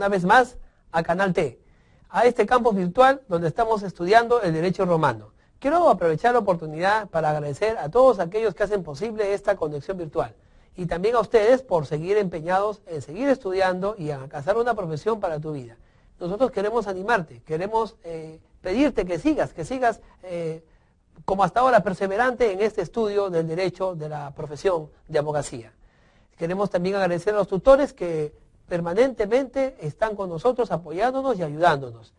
una vez más a Canal T, a este campus virtual donde estamos estudiando el derecho romano. Quiero aprovechar la oportunidad para agradecer a todos aquellos que hacen posible esta conexión virtual y también a ustedes por seguir empeñados en seguir estudiando y en alcanzar una profesión para tu vida. Nosotros queremos animarte, queremos pedirte que sigas como hasta ahora perseverante en este estudio del derecho de la profesión de abogacía. Queremos también agradecer a los tutores que permanentemente están con nosotros apoyándonos y ayudándonos.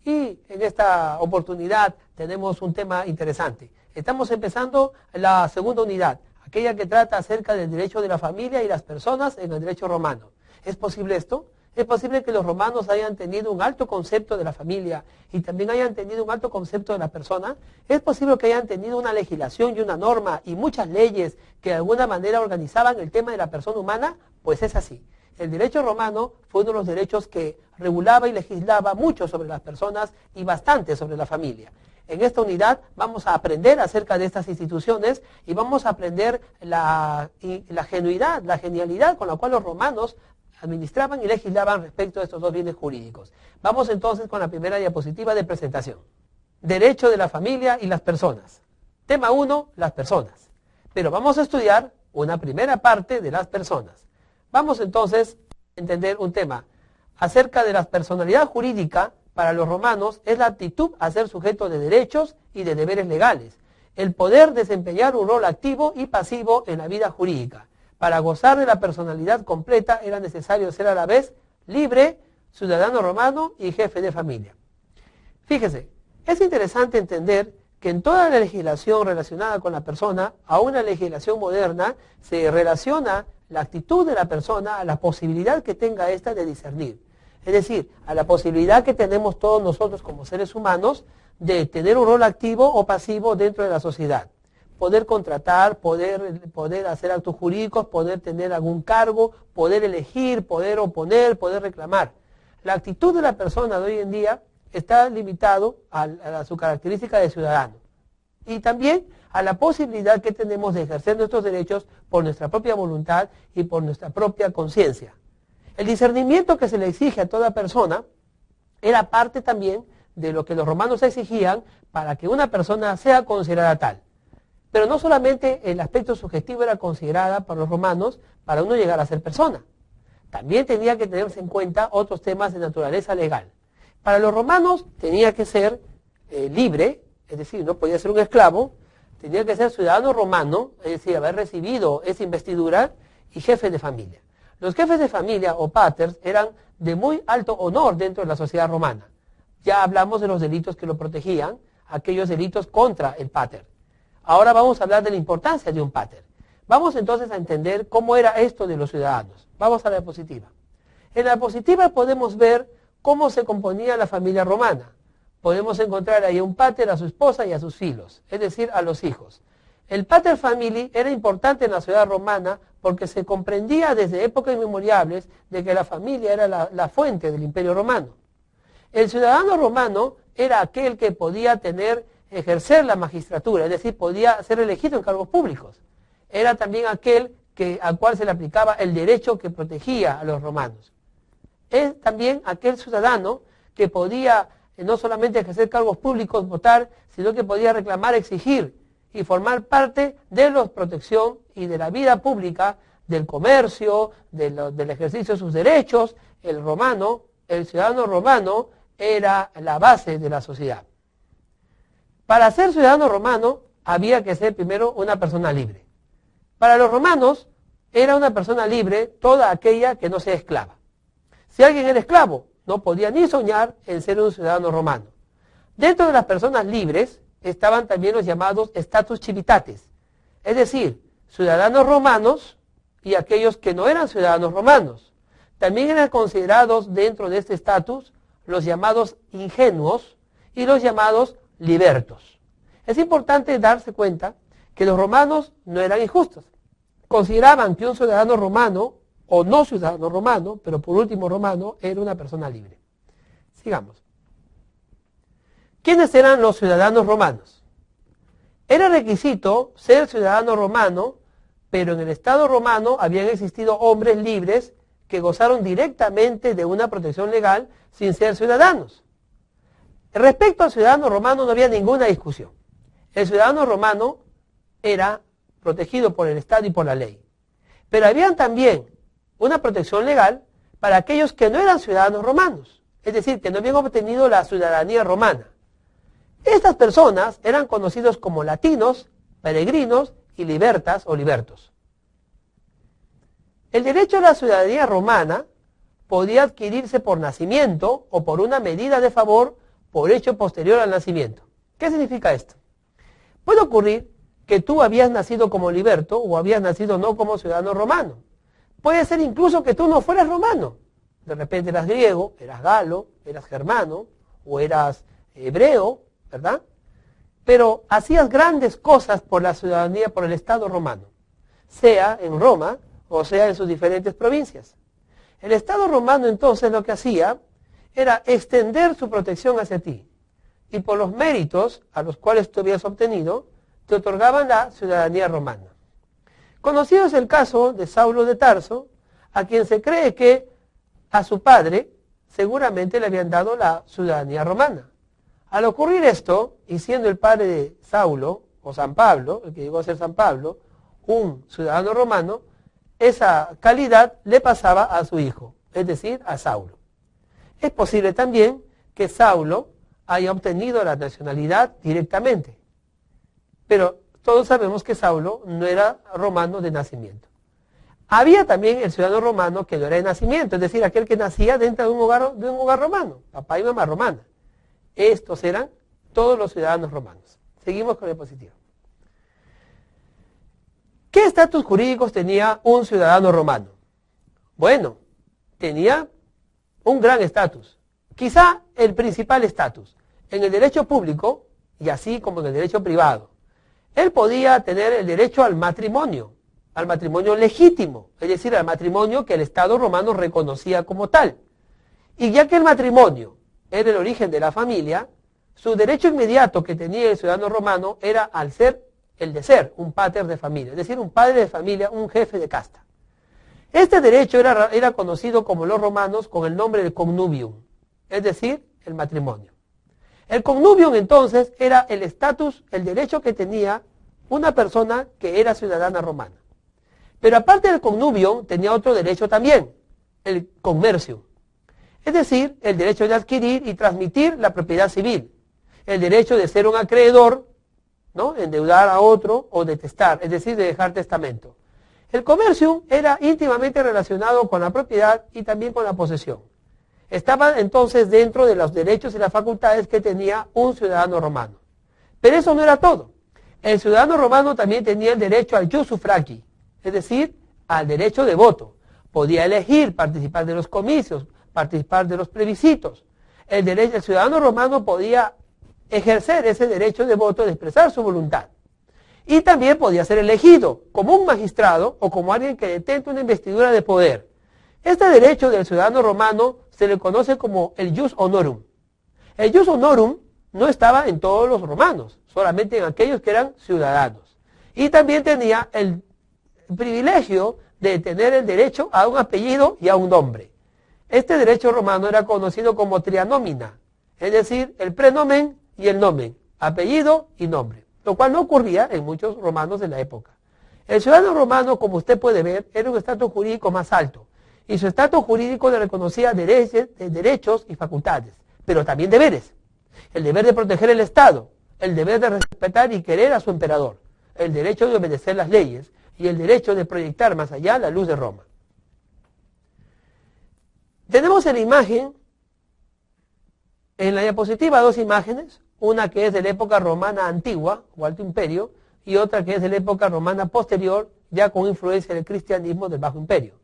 Y en esta oportunidad tenemos un tema interesante. Estamos empezando la segunda unidad, aquella que trata acerca del derecho de la familia y las personas en el derecho romano. ¿Es posible esto? Es posible que los romanos hayan tenido un alto concepto de la familia y también hayan tenido un alto concepto de la persona. Es posible que hayan tenido una legislación y una norma y muchas leyes que de alguna manera organizaban el tema de la persona humana. Pues es así. El derecho romano fue uno de los derechos que regulaba y legislaba mucho sobre las personas y bastante sobre la familia. En esta unidad vamos a aprender acerca de estas instituciones y vamos a aprender la genuidad, la genialidad con la cual los romanos administraban y legislaban respecto a estos dos bienes jurídicos. Vamos entonces con la primera diapositiva de presentación. Derecho de la familia y las personas. Tema 1, las personas. Pero vamos a estudiar una primera parte de las personas. Vamos entonces a entender un tema acerca de la personalidad jurídica. Para los romanos es la aptitud a ser sujeto de derechos y de deberes legales, el poder desempeñar un rol activo y pasivo en la vida jurídica. Para gozar de la personalidad completa era necesario ser a la vez libre, ciudadano romano y jefe de familia. Fíjese, es interesante entender que en toda la legislación relacionada con la persona, aún la legislación moderna, se relaciona la actitud de la persona a la posibilidad que tenga ésta de discernir. Es decir, a la posibilidad que tenemos todos nosotros como seres humanos de tener un rol activo o pasivo dentro de la sociedad. Poder contratar, poder hacer actos jurídicos, poder tener algún cargo, poder elegir, poder oponer, poder reclamar. La actitud de la persona de hoy en día está limitado a su característica de ciudadano. Y también a la posibilidad que tenemos de ejercer nuestros derechos por nuestra propia voluntad y por nuestra propia conciencia. El discernimiento que se le exige a toda persona era parte también de lo que los romanos exigían para que una persona sea considerada tal. Pero no solamente el aspecto subjetivo era considerada para los romanos para uno llegar a ser persona. También tenía que tenerse en cuenta otros temas de naturaleza legal. Para los romanos tenía que ser libre, es decir, no podía ser un esclavo, tenía que ser ciudadano romano, es decir, haber recibido esa investidura y jefe de familia. Los jefes de familia o paters eran de muy alto honor dentro de la sociedad romana. Ya hablamos de los delitos que lo protegían, aquellos delitos contra el pater. Ahora vamos a hablar de la importancia de un pater. Vamos entonces a entender cómo era esto de los ciudadanos. Vamos a la diapositiva. En la diapositiva podemos ver cómo se componía la familia romana. Podemos encontrar ahí un pater, a su esposa y a sus hijos, es decir, a los hijos. El pater family era importante en la sociedad romana porque se comprendía desde épocas inmemoriales de que la familia era la fuente del imperio romano. El ciudadano romano era aquel que podía ejercer la magistratura, es decir, podía ser elegido en cargos públicos. Era también aquel al cual se le aplicaba el derecho que protegía a los romanos. Es también aquel ciudadano que podía no solamente ejercer cargos públicos, votar, sino que podía reclamar, exigir y formar parte de la protección y de la vida pública, del comercio, del ejercicio de sus derechos. El ciudadano romano, era la base de la sociedad. Para ser ciudadano romano, había que ser primero una persona libre. Para los romanos, era una persona libre toda aquella que no sea esclava. Si alguien era esclavo, no podía ni soñar en ser un ciudadano romano. Dentro de las personas libres, estaban también los llamados status civitates, es decir, ciudadanos romanos y aquellos que no eran ciudadanos romanos. También eran considerados dentro de este estatus los llamados ingenuos y los llamados libertos. Es importante darse cuenta que los romanos no eran injustos. Consideraban que un ciudadano romano, o no ciudadano romano, pero por último romano, era una persona libre. Sigamos. ¿Quiénes eran los ciudadanos romanos? Era requisito ser ciudadano romano, pero en el Estado romano habían existido hombres libres que gozaron directamente de una protección legal sin ser ciudadanos. Respecto al ciudadano romano no había ninguna discusión. El ciudadano romano era protegido por el Estado y por la ley. Pero había también una protección legal para aquellos que no eran ciudadanos romanos, es decir, que no habían obtenido la ciudadanía romana. Estas personas eran conocidos como latinos, peregrinos y libertas o libertos. El derecho a la ciudadanía romana podía adquirirse por nacimiento o por una medida de favor por hecho posterior al nacimiento. ¿Qué significa esto? Puede ocurrir que tú habías nacido como liberto o habías nacido no como ciudadano romano. Puede ser incluso que tú no fueras romano. De repente eras griego, eras galo, eras germano o eras hebreo, ¿verdad? Pero hacías grandes cosas por la ciudadanía, por el Estado romano, sea en Roma o sea en sus diferentes provincias. El Estado romano entonces lo que hacía era extender su protección hacia ti. Y por los méritos a los cuales tú habías obtenido, te otorgaban la ciudadanía romana. Conocido es el caso de Saulo de Tarso, a quien se cree que a su padre seguramente le habían dado la ciudadanía romana. Al ocurrir esto, y siendo el padre de Saulo, o San Pablo, el que llegó a ser San Pablo, un ciudadano romano, esa calidad le pasaba a su hijo, es decir, a Saulo. Es posible también que Saulo haya obtenido la nacionalidad directamente, pero todos sabemos que Saulo no era romano de nacimiento. Había también el ciudadano romano que no era de nacimiento, es decir, aquel que nacía dentro de un hogar romano, papá y mamá romana. Estos eran todos los ciudadanos romanos. Seguimos con la diapositiva. ¿Qué estatus jurídicos tenía un ciudadano romano? Bueno, tenía un gran estatus, quizá el principal estatus, en el derecho público y así como en el derecho privado. Él podía tener el derecho al matrimonio legítimo, es decir, al matrimonio que el Estado romano reconocía como tal. Y ya que el matrimonio era el origen de la familia, su derecho inmediato que tenía el ciudadano romano era al ser el de ser un pater de familia, es decir, un padre de familia, un jefe de casta. Este derecho era conocido como los romanos con el nombre de connubium, es decir, el matrimonio. El connubium entonces era el estatus, el derecho que tenía una persona que era ciudadana romana. Pero aparte del connubium tenía otro derecho también, el commercium, es decir, el derecho de adquirir y transmitir la propiedad civil, el derecho de ser un acreedor, ¿no?, endeudar a otro o de testar, es decir, de dejar testamento. El commercium era íntimamente relacionado con la propiedad y también con la posesión. Estaba entonces dentro de los derechos y las facultades que tenía un ciudadano romano. Pero eso no era todo. El ciudadano romano también tenía el derecho al jus suffragii, es decir, al derecho de voto. Podía elegir, participar de los comicios, participar de los plebiscitos. El ciudadano romano podía ejercer ese derecho de voto, de expresar su voluntad. Y también podía ser elegido como un magistrado o como alguien que detenta una investidura de poder. Este derecho del ciudadano romano se le conoce como el jus honorum. El jus honorum no estaba en todos los romanos, solamente en aquellos que eran ciudadanos. Y también tenía el privilegio de tener el derecho a un apellido y a un nombre. Este derecho romano era conocido como trianomina, es decir, el prenomen y el nomen, apellido y nombre, lo cual no ocurría en muchos romanos de la época. El ciudadano romano, como usted puede ver, era un estatus jurídico más alto, y su estatus jurídico le reconocía derechos y facultades, pero también deberes. El deber de proteger el Estado, el deber de respetar y querer a su emperador, el derecho de obedecer las leyes y el derecho de proyectar más allá la luz de Roma. Tenemos en la imagen, en la diapositiva, dos imágenes, una que es de la época romana antigua, o Alto Imperio, y otra que es de la época romana posterior, ya con influencia del cristianismo del Bajo Imperio.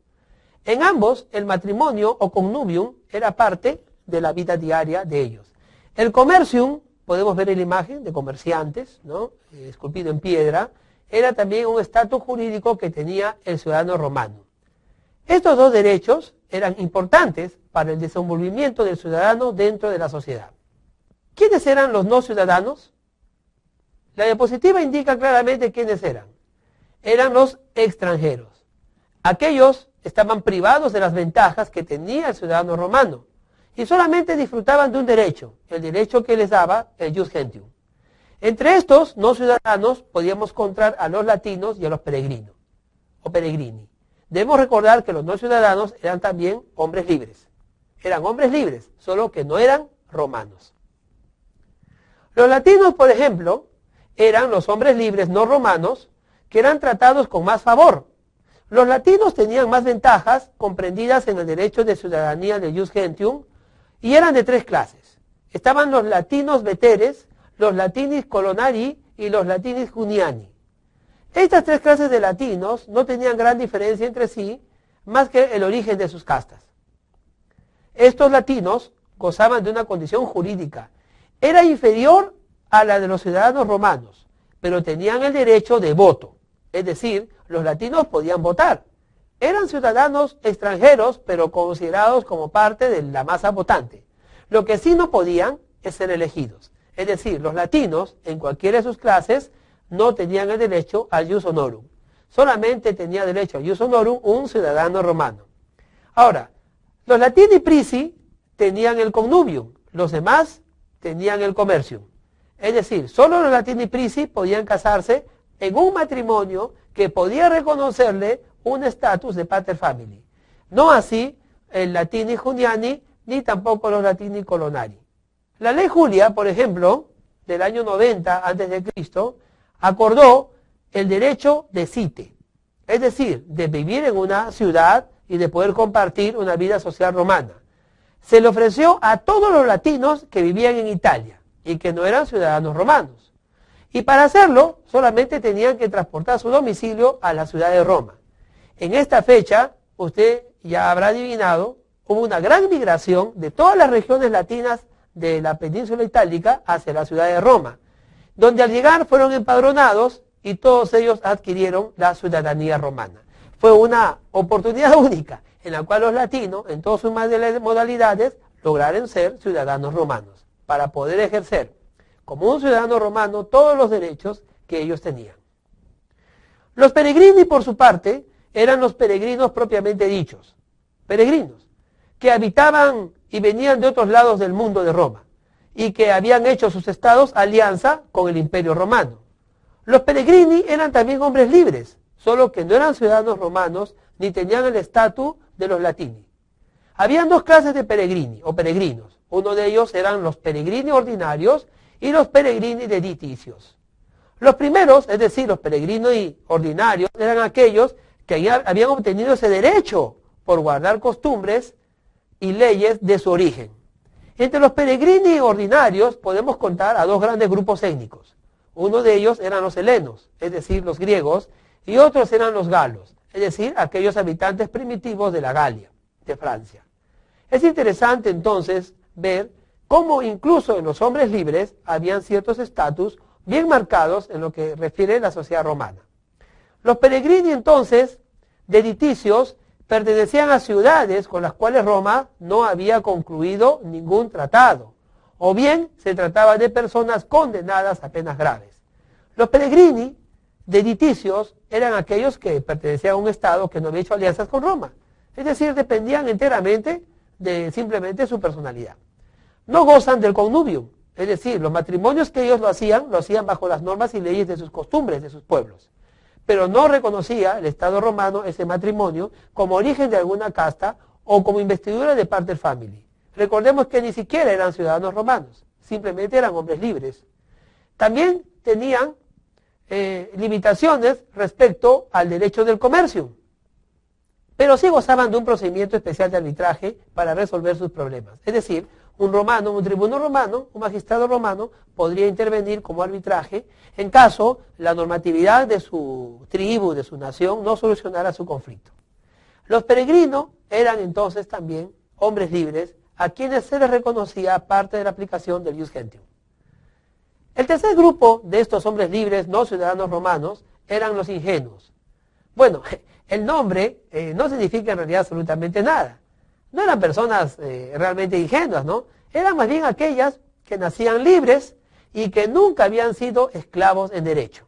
En ambos, el matrimonio o connubium era parte de la vida diaria de ellos. El commercium, podemos ver en la imagen de comerciantes, ¿no?, esculpido en piedra, era también un estatus jurídico que tenía el ciudadano romano. Estos dos derechos eran importantes para el desenvolvimiento del ciudadano dentro de la sociedad. ¿Quiénes eran los no ciudadanos? La diapositiva indica claramente quiénes eran. Eran los extranjeros. Aquellos estaban privados de las ventajas que tenía el ciudadano romano y solamente disfrutaban de un derecho, el derecho que les daba el Jus Gentium. Entre estos no ciudadanos podíamos encontrar a los latinos y a los peregrinos o peregrini. Debemos recordar que los no ciudadanos eran también hombres libres. Eran hombres libres, solo que no eran romanos. Los latinos, por ejemplo, eran los hombres libres no romanos que eran tratados con más favor. Los latinos tenían más ventajas comprendidas en el derecho de ciudadanía del Jus Gentium y eran de tres clases. Estaban los latinos veteres, los latinis colonari y los latinis juniani. Estas tres clases de latinos no tenían gran diferencia entre sí, más que el origen de sus castas. Estos latinos gozaban de una condición jurídica. Era inferior a la de los ciudadanos romanos, pero tenían el derecho de voto. Es decir, los latinos podían votar. Eran ciudadanos extranjeros, pero considerados como parte de la masa votante. Lo que sí no podían es ser elegidos. Es decir, los latinos, en cualquiera de sus clases, no tenían el derecho al jus honorum. Solamente tenía derecho al jus honorum un ciudadano romano. Ahora, los latini prisi tenían el connubium, los demás tenían el commercium. Es decir, solo los latini prisi podían casarse en un matrimonio que podía reconocerle un estatus de pater family. No así el latini juniani ni tampoco los latini colonari. La ley Julia, por ejemplo, del año 90 a.C., acordó el derecho de site, es decir, de vivir en una ciudad y de poder compartir una vida social romana. Se le ofreció a todos los latinos que vivían en Italia y que no eran ciudadanos romanos. Y para hacerlo, solamente tenían que transportar su domicilio a la ciudad de Roma. En esta fecha, usted ya habrá adivinado, hubo una gran migración de todas las regiones latinas de la península itálica hacia la ciudad de Roma, donde al llegar fueron empadronados y todos ellos adquirieron la ciudadanía romana. Fue una oportunidad única en la cual los latinos, en todas sus modalidades, lograron ser ciudadanos romanos, para poder ejercer como un ciudadano romano todos los derechos que ellos tenían. Los peregrini, por su parte, eran los peregrinos propiamente dichos, peregrinos, que habitaban y venían de otros lados del mundo de Roma, y que habían hecho sus estados alianza con el Imperio Romano. Los peregrini eran también hombres libres, solo que no eran ciudadanos romanos ni tenían el estatus de los latini. Habían dos clases de peregrini o peregrinos. Uno de ellos eran los peregrini ordinarios y los peregrini dediticios. Los primeros, es decir, los peregrini ordinarios, eran aquellos que habían obtenido ese derecho por guardar costumbres y leyes de su origen. Entre los peregrini ordinarios podemos contar a dos grandes grupos étnicos. Uno de ellos eran los helenos, es decir, los griegos, y otros eran los galos, es decir, aquellos habitantes primitivos de la Galia, de Francia. Es interesante entonces ver cómo incluso en los hombres libres habían ciertos estatus bien marcados en lo que refiere a la sociedad romana. Los peregrini entonces, dediticios, pertenecían a ciudades con las cuales Roma no había concluido ningún tratado, o bien se trataba de personas condenadas a penas graves. Los peregrini dediticios eran aquellos que pertenecían a un estado que no había hecho alianzas con Roma, es decir, dependían enteramente de simplemente su personalidad. No gozan del connubium, es decir, los matrimonios que ellos lo hacían bajo las normas y leyes de sus costumbres, de sus pueblos. Pero no reconocía el Estado romano ese matrimonio como origen de alguna casta o como investidura de pater family. Recordemos que ni siquiera eran ciudadanos romanos, simplemente eran hombres libres. También tenían limitaciones respecto al derecho del comercio, pero sí gozaban de un procedimiento especial de arbitraje para resolver sus problemas. Es decir, un romano, un tribuno romano, un magistrado romano podría intervenir como arbitraje en caso la normatividad de su tribu, de su nación, no solucionara su conflicto. Los peregrinos eran entonces también hombres libres a quienes se les reconocía parte de la aplicación del Jus Gentium. El tercer grupo de estos hombres libres no ciudadanos romanos eran los ingenuos. Bueno, el nombre no significa en realidad absolutamente nada. No eran personas realmente ingenuas, ¿no? Eran más bien aquellas que nacían libres y que nunca habían sido esclavos en derecho.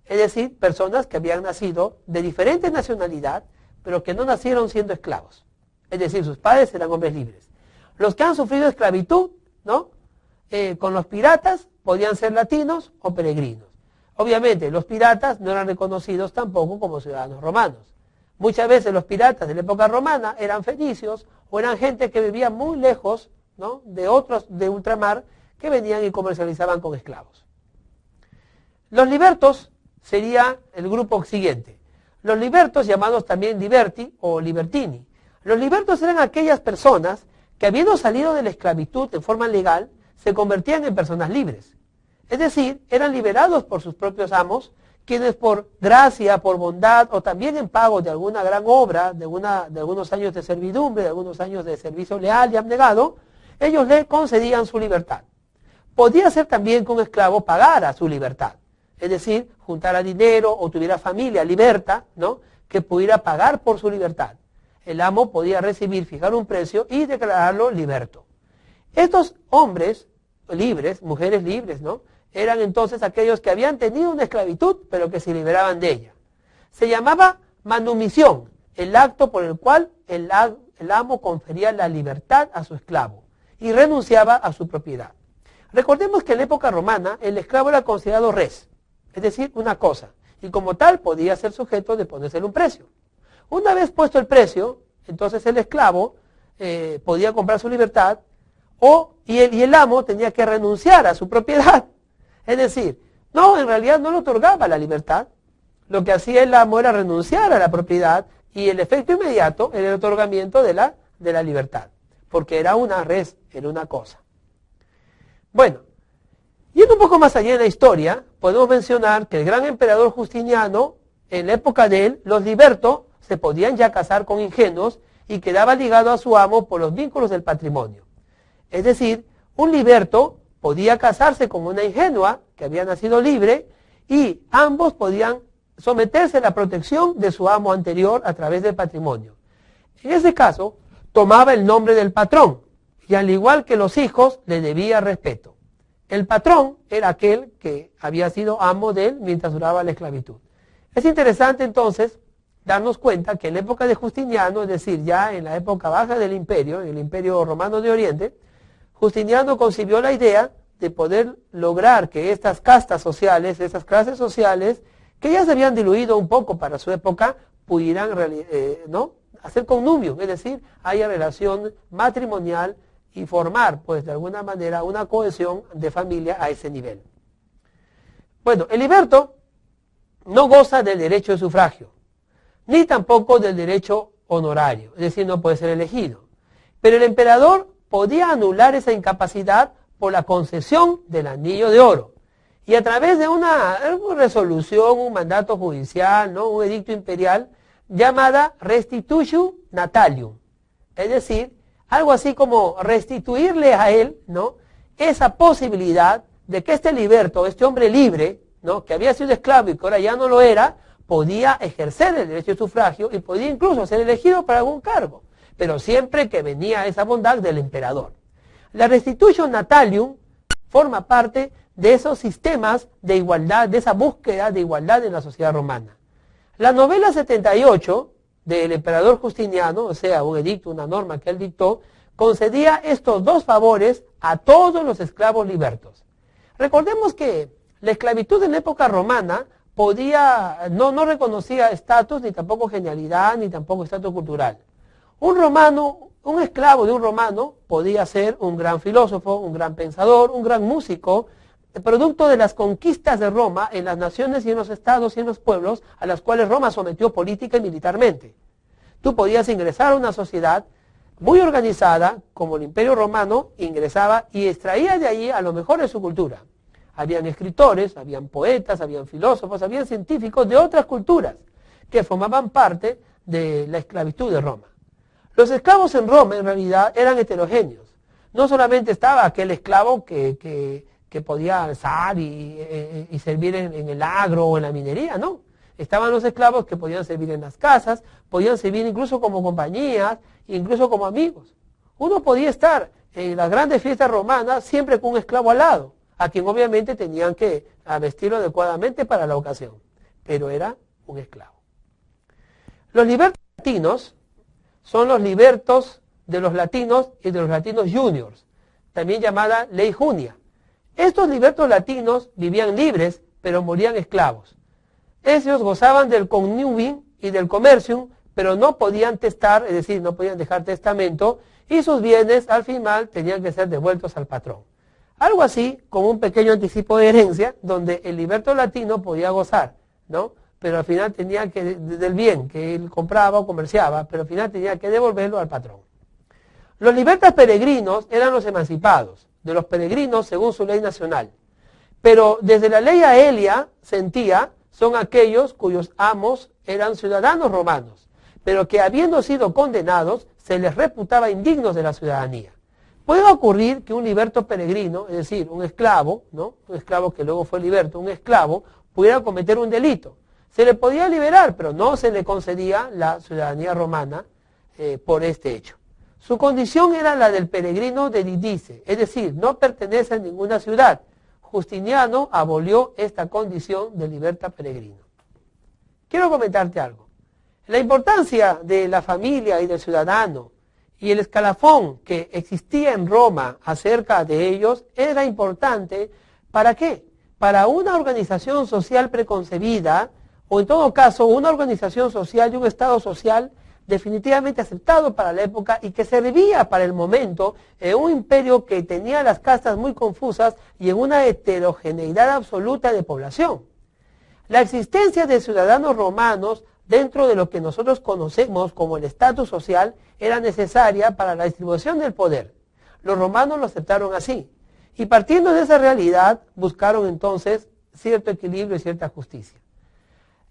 Es decir, personas que habían nacido de diferente nacionalidad, pero que no nacieron siendo esclavos. Es decir, sus padres eran hombres libres. Los que han sufrido esclavitud, ¿no? Con los piratas podían ser latinos o peregrinos. Obviamente, los piratas no eran reconocidos tampoco como ciudadanos romanos. Muchas veces los piratas de la época romana eran fenicios o eran gente que vivía muy lejos, ¿no? De otros de ultramar que venían y comercializaban con esclavos. Los libertos sería el grupo siguiente. Los libertos, llamados también liberti o libertini. Los libertos eran aquellas personas que, habiendo salido de la esclavitud en forma legal, se convertían en personas libres. Es decir, eran liberados por sus propios amos, quienes por gracia, por bondad o también en pago de alguna gran obra, de algunos años de servidumbre, de algunos años de servicio leal y abnegado, ellos le concedían su libertad. Podía ser también que un esclavo pagara su libertad, es decir, juntara dinero o tuviera familia liberta, ¿no? Que pudiera pagar por su libertad. El amo podía recibir, fijar un precio y declararlo liberto. Estos hombres libres, mujeres libres, ¿no? Eran entonces aquellos que habían tenido una esclavitud, pero que se liberaban de ella. Se llamaba manumisión, el acto por el cual el amo confería la libertad a su esclavo y renunciaba a su propiedad. Recordemos que en la época romana el esclavo era considerado res, es decir, una cosa, y como tal podía ser sujeto de ponérsele un precio. Una vez puesto el precio, entonces el esclavo podía comprar su libertad y el amo tenía que renunciar a su propiedad. Es decir, en realidad no le otorgaba la libertad. Lo que hacía el amo era renunciar a la propiedad y el efecto inmediato era el otorgamiento de la libertad, porque era una res, era una cosa. Bueno, yendo un poco más allá en la historia, podemos mencionar que el gran emperador Justiniano, en la época de él, los libertos se podían ya casar con ingenuos y quedaba ligado a su amo por los vínculos del patrimonio. Es decir, un liberto podía casarse con una ingenua que había nacido libre y ambos podían someterse a la protección de su amo anterior a través del patrimonio. En ese caso, tomaba el nombre del patrón y al igual que los hijos, le debía respeto. El patrón era aquel que había sido amo de él mientras duraba la esclavitud. Es interesante entonces darnos cuenta que en la época de Justiniano, es decir, ya en la época baja del imperio, en el imperio romano de Oriente, Justiniano concibió la idea de poder lograr que estas castas sociales, estas clases sociales, que ya se habían diluido un poco para su época, pudieran hacer connubio, es decir, haya relación matrimonial y formar, pues de alguna manera, una cohesión de familia a ese nivel. Bueno, el liberto no goza del derecho de sufragio, ni tampoco del derecho honorario, es decir, no puede ser elegido. Pero el emperador podía anular esa incapacidad por la concesión del anillo de oro. Y a través de una resolución, un mandato judicial, ¿no? Un edicto imperial, llamada restitutio natalium. Es decir, algo así como restituirle a él, ¿no? Esa posibilidad de que este liberto, este hombre libre, ¿no? Que había sido esclavo y que ahora ya no lo era, podía ejercer el derecho de sufragio y podía incluso ser elegido para algún cargo, pero siempre que venía esa bondad del emperador. La restitutio natalium forma parte de esos sistemas de igualdad, de esa búsqueda de igualdad en la sociedad romana. La novela 78 del emperador Justiniano, o sea, un edicto, una norma que él dictó, concedía estos dos favores a todos los esclavos libertos. Recordemos que la esclavitud en la época romana no reconocía estatus, ni tampoco genialidad, ni tampoco estatus cultural. Un esclavo de un romano podía ser un gran filósofo, un gran pensador, un gran músico, producto de las conquistas de Roma en las naciones y en los estados y en los pueblos a las cuales Roma sometió política y militarmente. Tú podías ingresar a una sociedad muy organizada, como el Imperio Romano, ingresaba y extraía de allí a lo mejor de su cultura. Habían escritores, habían poetas, habían filósofos, habían científicos de otras culturas que formaban parte de la esclavitud de Roma. Los esclavos en Roma en realidad eran heterogéneos. No solamente estaba aquel esclavo que podía alzar y servir en el agro o en la minería, no. Estaban los esclavos que podían servir en las casas, podían servir incluso como compañías, incluso como amigos. Uno podía estar en las grandes fiestas romanas siempre con un esclavo al lado, a quien obviamente tenían que vestirlo adecuadamente para la ocasión, pero era un esclavo. Los libertos latinos son los libertos de los latinos y de los latinos juniors, también llamada ley junia. Estos libertos latinos vivían libres, pero morían esclavos. Ellos gozaban del connubium y del commercium, pero no podían testar, es decir, no podían dejar testamento, y sus bienes al final tenían que ser devueltos al patrón. Algo así como un pequeño anticipo de herencia, donde el liberto latino podía gozar, ¿no? Pero al final tenía que, del bien que él compraba o comerciaba, pero al final tenía que devolverlo al patrón. Los libertas peregrinos eran los emancipados, de los peregrinos según su ley nacional. Pero desde la ley Aelia Sentia son aquellos cuyos amos eran ciudadanos romanos, pero que habiendo sido condenados se les reputaba indignos de la ciudadanía. Puede ocurrir que un liberto peregrino, es decir, un esclavo, ¿no? Un esclavo que luego fue liberto, un esclavo, pudiera cometer un delito. Se le podía liberar, pero no se le concedía la ciudadanía romana por este hecho. Su condición era la del peregrino de Didice, es decir, no pertenece a ninguna ciudad. Justiniano abolió esta condición de liberta peregrino. Quiero comentarte algo. La importancia de la familia y del ciudadano y el escalafón que existía en Roma acerca de ellos era importante. ¿Para qué? Para una organización social preconcebida, o en todo caso una organización social y un estado social definitivamente aceptado para la época y que servía para el momento en un imperio que tenía las castas muy confusas y en una heterogeneidad absoluta de población. La existencia de ciudadanos romanos dentro de lo que nosotros conocemos como el estatus social era necesaria para la distribución del poder. Los romanos lo aceptaron así y partiendo de esa realidad buscaron entonces cierto equilibrio y cierta justicia.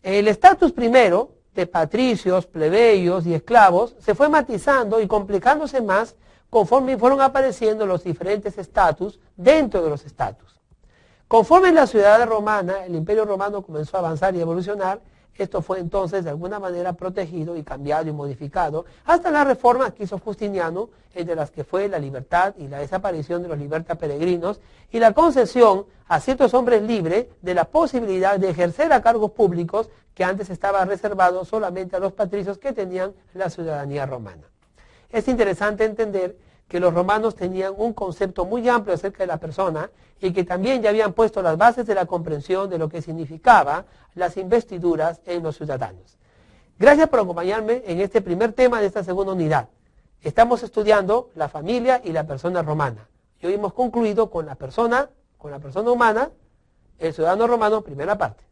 El estatus primero de patricios, plebeyos y esclavos se fue matizando y complicándose más conforme fueron apareciendo los diferentes estatus dentro de los estatus. Conforme la ciudad romana, el imperio romano comenzó a avanzar y evolucionar, esto fue entonces de alguna manera protegido y cambiado y modificado hasta las reformas que hizo Justiniano, entre las que fue la libertad y la desaparición de los libertas peregrinos y la concesión a ciertos hombres libres de la posibilidad de ejercer a cargos públicos que antes estaba reservado solamente a los patricios que tenían la ciudadanía romana. Es interesante entender que los romanos tenían un concepto muy amplio acerca de la persona y que también ya habían puesto las bases de la comprensión de lo que significaba las investiduras en los ciudadanos. Gracias por acompañarme en este primer tema de esta segunda unidad. Estamos estudiando la familia y la persona romana. Y hoy hemos concluido con la persona humana, el ciudadano romano, primera parte.